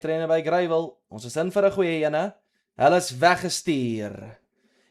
trainer by Greyville, ons is in vir 'n goeie ene. Hulle is weggestuur.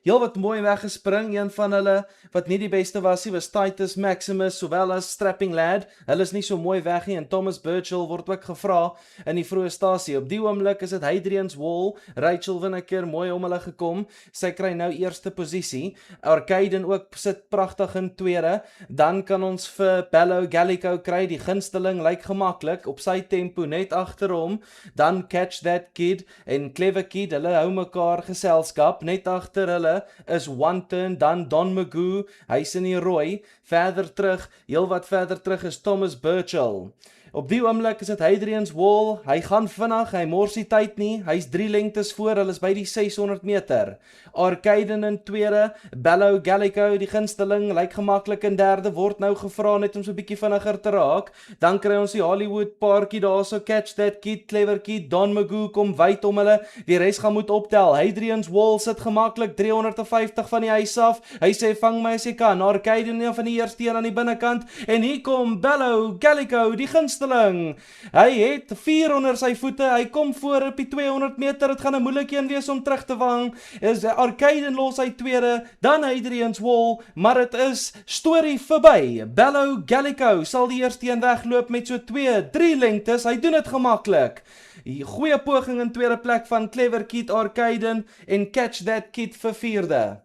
Heel wat mooi weggespring, een van hulle wat nie die beste was nie, was Titus Maximus, sowel as Strapping Lad. Hulle is nie so mooi weg nie, en Thomas Birchall word ook gevra in die vroeë stasie. Op die oomblik is dit Hadrian's Wall, Rachel Winneker, mooi om hulle gekom, sy kry nou eerste posisie, Arcaden ook sit pragtig in tweede, dan kan ons vir Bello Gallico kry, die gunsteling lyk gemaklik, op sy tempo net agter hom, dan Catch That Kid en Clever Kid, hulle hou mekaar geselskap, net agter hulle is Wanton, dan Don Magoo, hy's in die rooi, verder terug, heel wat verder terug is Thomas Birchall. Op die oomblik is dit Hadrian's Wall, hy gaan vinnig, hy mors die tyd nie, hy's 3 lengtes voor, hulle is by die 600 meter. Arcaden in tweede, Bello Gallico, die gunsteling, lyk gemaklik in derde, word nou gevra net om so 'n bietjie vinniger te raak. Dan kry ons die Hollywood paartjie daarso, Catch That Kid, Clever Kid, Don Magoo kom wyd om hulle, die res gaan moet optel. Hadrian's Wall sit gemaklik 350 van die huis af, hy sê vang my as jy kan, Arcaden een van die eerste een aan die binnekant, en hier kom Bello Gallico, die gunsteling. Hy het 4 onder sy voete, hy kom voor op die 200 meter, het gaan 'n moeilike een wees om terug te vang, is Arcaden los hy tweede, dan Hadrian's Wall, maar het is storie verby. Bello Gallico sal die eerste een wegloop met so 2-3 lengtes, hy doen dit gemaklik. Die goeie poging in tweede plek van Clever Kid, Arcaden en Catch That Kid vir vierde.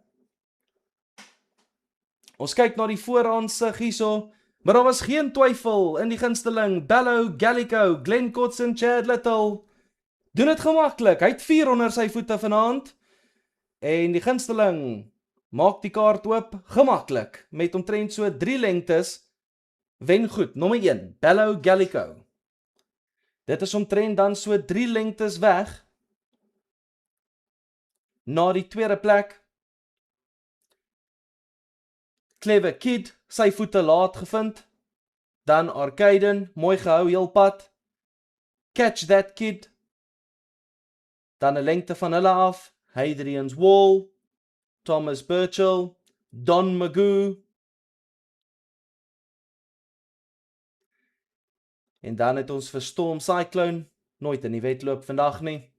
Ons kyk na die vooraandsig hierso, maar daar was geen twyfel in die gunsteling, Bello Gallico, Glenn Kotz en Chad Little. Doen dit gemaklik, hy het 4 onder sy voete vanaand, en die gunsteling maak die kaart oop gemaklik, met omtrent so 3 lengtes, wen goed, nommer 1, Bello Gallico. Dit is omtrent dan so 3 lengtes weg, na die tweede plek, Clever Kid, sy voete laat gevind, dan Arcaden, mooi gehou heel pad, Catch That Kid, dan 'n lengte van hulle af, Hadrian's Wall, Thomas Birchall, Don Magoo, en dan het ons vir Storm Cyclone, nooit in die wedloop vandag nie.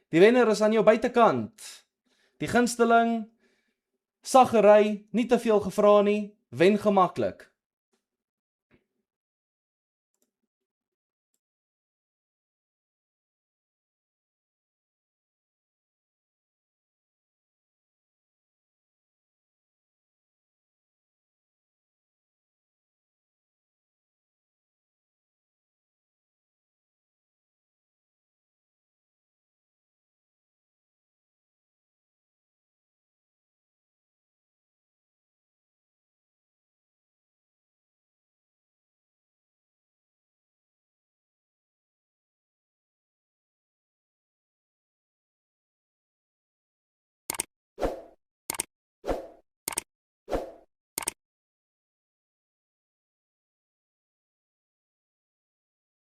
Die wenner is aan jou buitekant, die gunsteling, saggery, nie te veel gevra nie, wen gemaklik.